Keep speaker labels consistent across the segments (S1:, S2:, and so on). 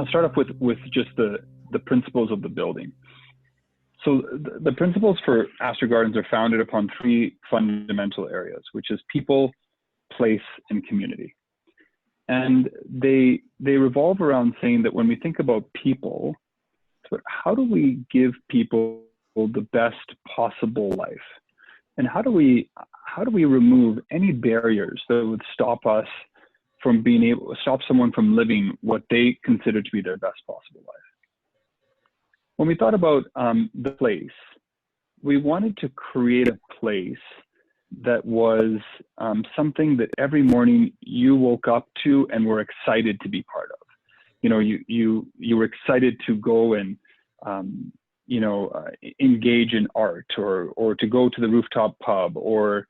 S1: I'll start off with just the principles of the building. So the principles for Aster Gardens are founded upon three fundamental areas, which is people, place, and community. And they revolve around saying that when we think about people, how do we give people the best possible life? And how do we remove any barriers that would stop us from being able to stop someone from living what they consider to be their best possible life? When we thought about the place, we wanted to create a place that was something that every morning you woke up to and were excited to be part of. You know, you were excited to go and engage in art, or to go to the rooftop pub, or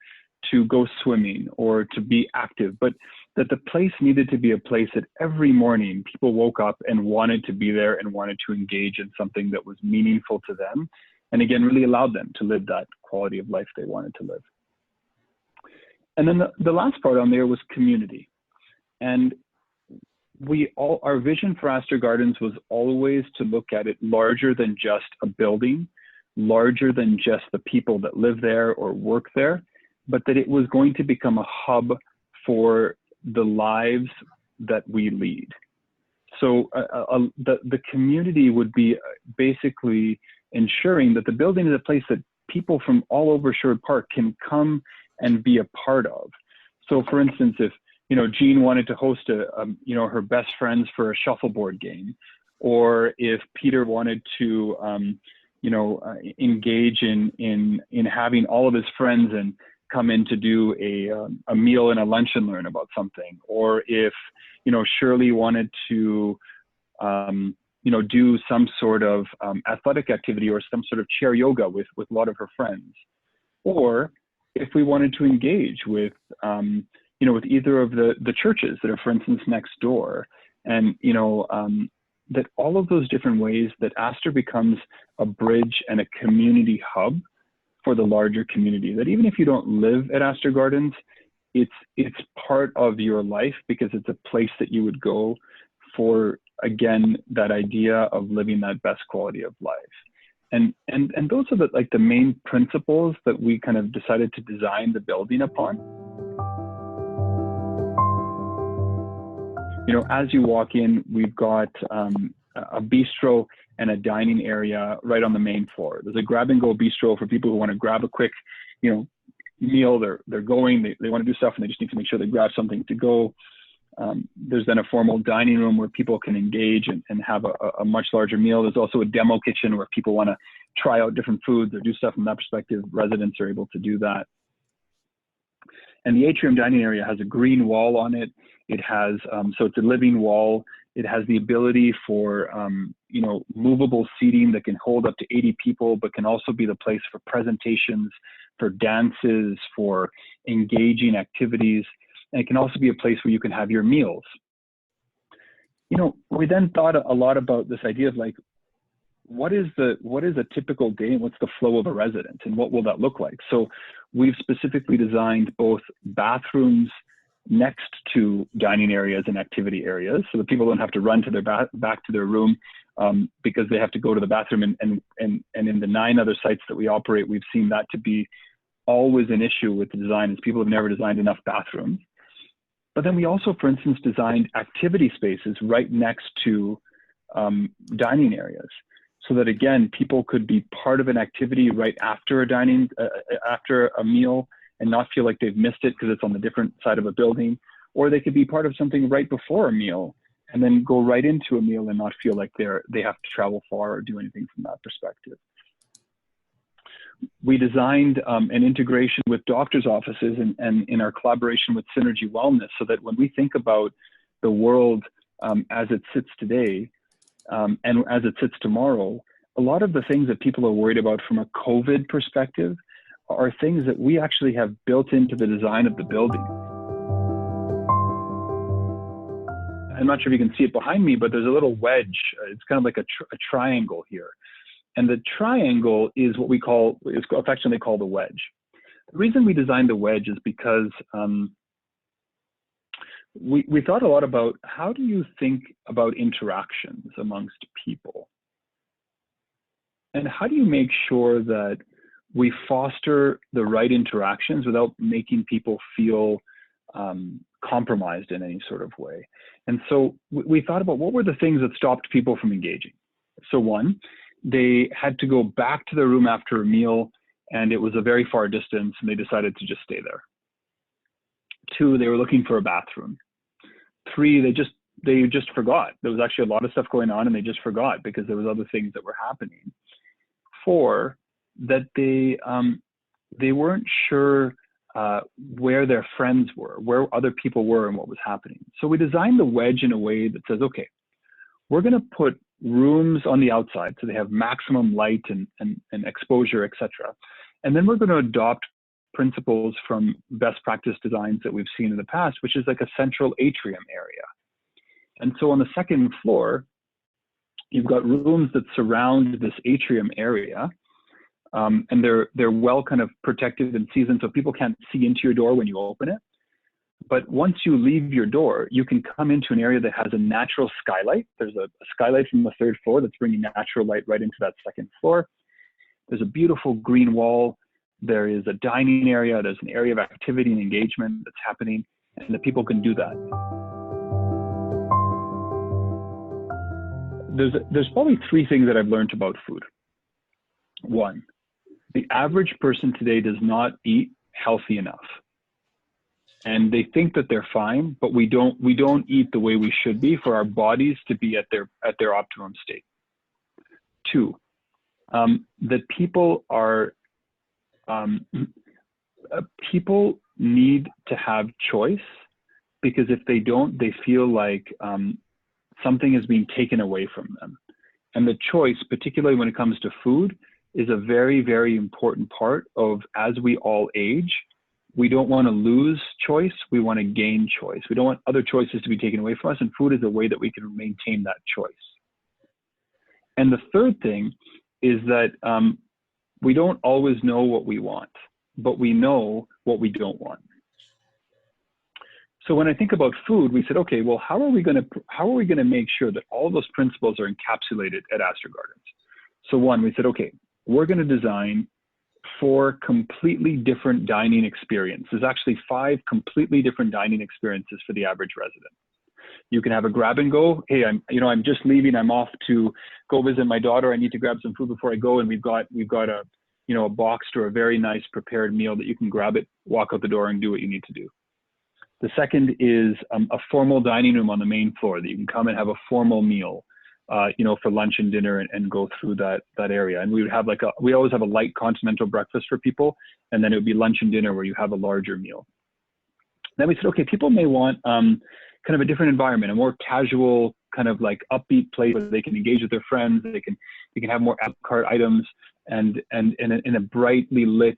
S1: to go swimming, or to be active, but that the place needed to be a place that every morning people woke up and wanted to be there and wanted to engage in something that was meaningful to them, and again, really allowed them to live that quality of life they wanted to live. And then the last part on there was community. And our vision for Aster Gardens was always to look at it larger than just a building, larger than just the people that live there or work there, but that it was going to become a hub for the lives that we lead. So the community would be basically ensuring that the building is a place that people from all over Sherwood Park can come and be a part of. So for instance, if Jean wanted to host her best friends for a shuffleboard game, or if Peter wanted to engage in having all of his friends and come in to do a meal and a lunch and learn about something, or if Shirley wanted to do some sort of athletic activity or some sort of chair yoga with a lot of her friends, or if we wanted to engage with with either of the churches that are, for instance, next door, and that all of those different ways that Aster becomes a bridge and a community hub for the larger community, that even if you don't live at Aster Gardens, it's part of your life, because it's a place that you would go for, again, that idea of living that best quality of life. And those are the main principles that we kind of decided to design the building upon. As you walk in, we've got a bistro and a dining area right on the main floor. There's a grab-and-go bistro for people who want to grab a quick, meal. They're going, they want to do stuff, and they just need to make sure they grab something to go. There's then a formal dining room where people can engage and have a much larger meal. There's also a demo kitchen where people want to try out different foods or do stuff from that perspective. Residents are able to do that. And the atrium dining area has a green wall on it. It has, so it's a living wall. It has the ability for, movable seating that can hold up to 80 people, but can also be the place for presentations, for dances, for engaging activities. And it can also be a place where you can have your meals. We then thought a lot about this idea of what is a typical day and what's the flow of a resident and what will that look like? So we've specifically designed both bathrooms next to dining areas and activity areas, so that people don't have to run to their back to their room because they have to go to the bathroom. And in the 9 other sites that we operate, we've seen that to be always an issue with the design, is people have never designed enough bathrooms. But then we also, for instance, designed activity spaces right next to dining areas, so that again, people could be part of an activity right after after a meal and not feel like they've missed it because it's on the different side of a building, or they could be part of something right before a meal and then go right into a meal and not feel like they have to travel far or do anything from that perspective. We designed an integration with doctors' offices and in our collaboration with Synergy Wellness, so that when we think about the world as it sits today and as it sits tomorrow, a lot of the things that people are worried about from a COVID perspective are things that we actually have built into the design of the building. I'm not sure if you can see it behind me, but there's a little wedge. It's kind of like a triangle here. And the triangle is what is affectionately called a wedge. The reason we designed the wedge is because we thought a lot about how do you think about interactions amongst people? And how do you make sure that we foster the right interactions without making people feel compromised in any sort of way? And so we thought about what were the things that stopped people from engaging. So one, they had to go back to their room after a meal and it was a very far distance and they decided to just stay there. Two, they were looking for a bathroom. Three, they just forgot. There was actually a lot of stuff going on and they just forgot because there was other things that were happening. Four, that they weren't sure where their friends were, where other people were and what was happening. So we designed the Wedge in a way that says, okay, we're going to put rooms on the outside so they have maximum light and exposure, etc. And then we're going to adopt principles from best practice designs that we've seen in the past, which is like a central atrium area. And so on the second floor, you've got rooms that surround this atrium area, and they're well kind of protected and seasoned so people can't see into your door when you open it. But once you leave your door, you can come into an area that has a natural skylight. There's a skylight from the third floor that's bringing natural light right into that second floor. There's a beautiful green wall. There is a dining area. There's an area of activity and engagement that's happening, and the people can do that. There's probably three things that I've learned about food. One, the average person today does not eat healthy enough. And they think that they're fine, but we don't eat the way we should be for our bodies to be at their optimum state. Two, that people need to have choice, because if they don't, they feel like something is being taken away from them. And the choice, particularly when it comes to food, is a very, very important part of, as we all age, we don't want to lose choice, we want to gain choice. We don't want other choices to be taken away from us, and food is a way that we can maintain that choice. And the third thing is that we don't always know what we want, but we know what we don't want. So when I think about food, we said, okay, well, how are we going to make sure that all those principles are encapsulated at Aster Gardens? So one, we said, okay, we're going to design 4 completely different dining experiences. There's actually 5 completely different dining experiences for the average resident. You can have a grab and go. Hey, I'm just leaving. I'm off to go visit my daughter. I need to grab some food before I go. And we've got a boxed or a very nice prepared meal that you can grab it, walk out the door and do what you need to do. The second is a formal dining room on the main floor that you can come and have a formal meal, for lunch and dinner and go through that area. And we would have we always have a light continental breakfast for people. And then it would be lunch and dinner where you have a larger meal. Then we said, okay, people may want kind of a different environment, a more casual kind of like upbeat place where they can engage with their friends. They can have more a la carte items and in a brightly lit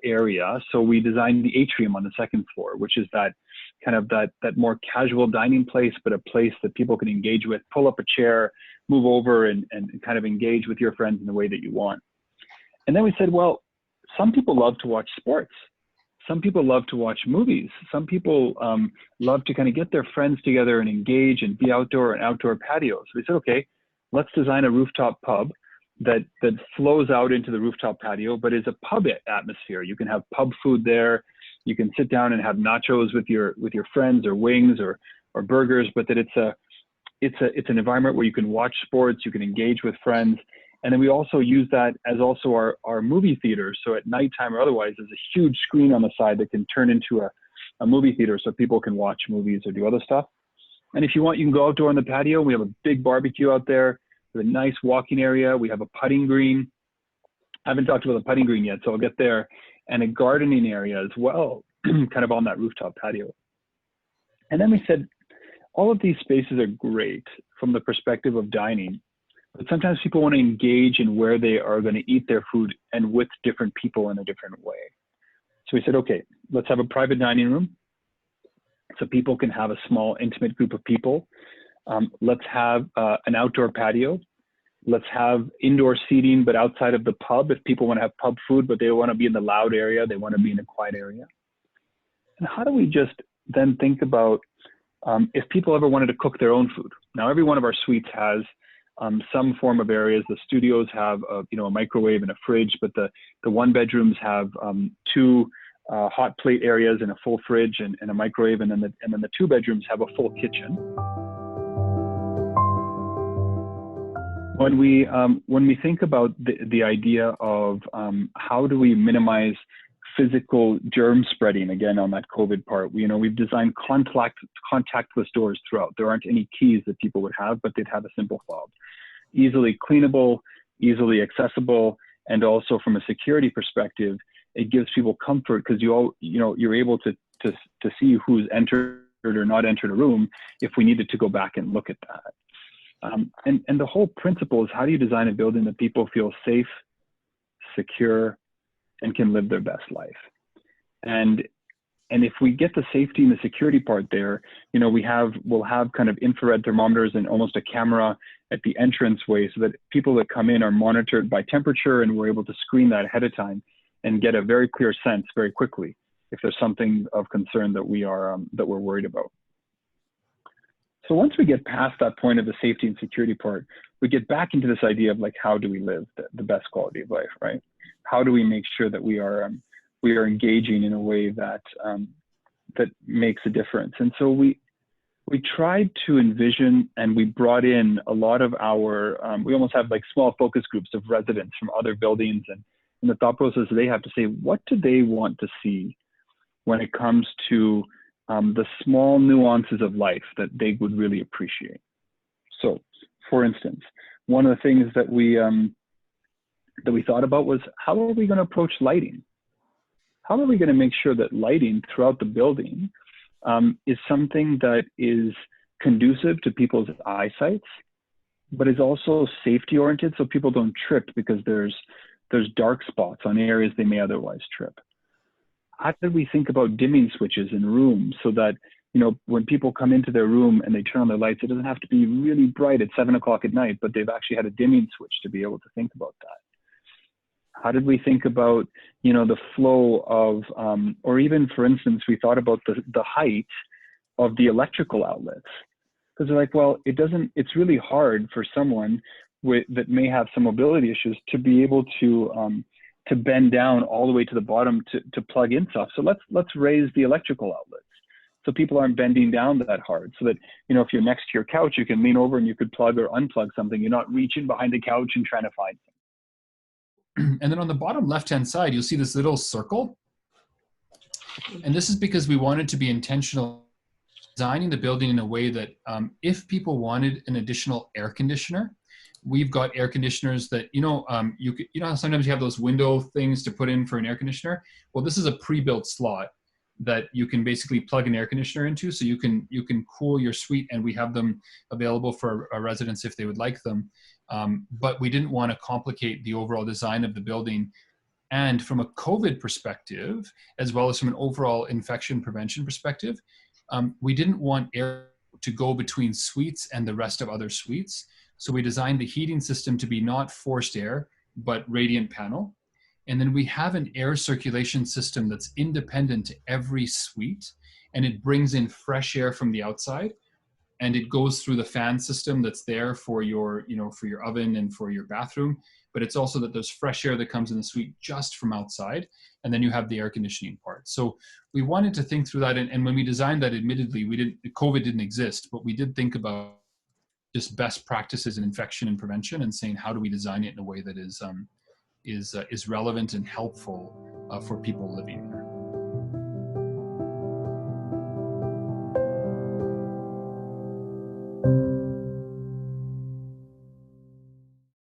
S1: area. So we designed the atrium on the second floor, which is that kind of that more casual dining place, but a place that people can engage with, pull up a chair, move over and kind of engage with your friends in the way that you want. And then we said, well, some people love to watch sports. Some people love to watch movies. Some people love to kind of get their friends together and engage and be outdoor and outdoor patios. So we said, okay, let's design a rooftop pub that flows out into the rooftop patio, but is a pub atmosphere. You can have pub food there. You can sit down and have nachos with your friends, or wings or burgers, but that it's an environment where you can watch sports, you can engage with friends. And then we also use that as also our movie theater. So at nighttime or otherwise, there's a huge screen on the side that can turn into a movie theater so people can watch movies or do other stuff. And if you want, you can go outdoor on the patio. We have a big barbecue out there with a nice walking area. We have a putting green. I haven't talked about the putting green yet, so I'll get there. And a gardening area as well, kind of on that rooftop patio. And then we said, all of these spaces are great from the perspective of dining, but sometimes people want to engage in where they are going to eat their food and with different people in a different way. So we said, okay, let's have a private dining room so people can have a small, intimate group of people. Let's have an outdoor patio. Let's have indoor seating, but outside of the pub, if people want to have pub food, but they don't want to be in the loud area, they want to be in a quiet area. And how do we just then think about if people ever wanted to cook their own food. Now, every one of our suites has some form of areas. The studios have a microwave and a fridge, but the one bedrooms have two hot plate areas and a full fridge and a microwave, and then the two bedrooms have a full kitchen. When we think about the idea of how do we minimize physical germ spreading, again on that COVID part, we've designed contactless doors throughout. There aren't any keys that people would have, but they'd have a simple fob. Easily cleanable, easily accessible, and also from a security perspective, it gives people comfort because you're able to see who's entered or not entered a room if we needed to go back and look at that. And the whole principle is, how do you design a building that people feel safe, secure, and can live their best life? And if we get the safety and the security part there, we'll have kind of infrared thermometers and almost a camera at the entranceway so that people that come in are monitored by temperature, and we're able to screen that ahead of time and get a very clear sense very quickly if there's something of concern that we're worried about. So once we get past that point of the safety and security part, we get back into this idea of like, how do we live the best quality of life, right? How do we make sure that we are engaging in a way that that makes a difference? And so we tried to envision, and we brought in a lot of our, we almost have like small focus groups of residents from other buildings, and in the thought process, they have to say, what do they want to see when it comes to the small nuances of life that they would really appreciate. So, for instance, one of the things that we thought about was, how are we going to approach lighting? How are we going to make sure that lighting throughout the building is something that is conducive to people's eyesight, but is also safety oriented, so people don't trip because there's dark spots on areas they may otherwise trip? How did we think about dimming switches in rooms so that, when people come into their room and they turn on their lights, it doesn't have to be really bright at 7 o'clock at night, but they've actually had a dimming switch to be able to think about that? How did we think about, the flow of, or even, for instance, we thought about the height of the electrical outlets. Because they're like, well, it's really hard for someone that may have some mobility issues to be able to bend down all the way to the bottom to plug in stuff. So let's raise the electrical outlets so people aren't bending down that hard, so that, if you're next to your couch, you can lean over and you could plug or unplug something. You're not reaching behind the couch and trying to find something.
S2: And then on the bottom left-hand side, you'll see this little circle. And this is because we wanted to be intentional designing the building in a way that if people wanted an additional air conditioner, we've got air conditioners that, how sometimes you have those window things to put in for an air conditioner. Well, this is a pre-built slot that you can basically plug an air conditioner into, so you can cool your suite, and we have them available for our residents if they would like them. But we didn't want to complicate the overall design of the building. And from a COVID perspective, as well as from an overall infection prevention perspective, we didn't want air to go between suites and the rest of other suites. So we designed the heating system to be not forced air, but radiant panel. And then we have an air circulation system that's independent to every suite, and it brings in fresh air from the outside, and it goes through the fan system that's there for your, for your oven and for your bathroom. But it's also that there's fresh air that comes in the suite just from outside, and then you have the air conditioning part. So we wanted to think through that. And when we designed that, admittedly, COVID didn't exist, but we did think about just best practices in infection and prevention, and saying, how do we design it in a way that is relevant and helpful for people living here.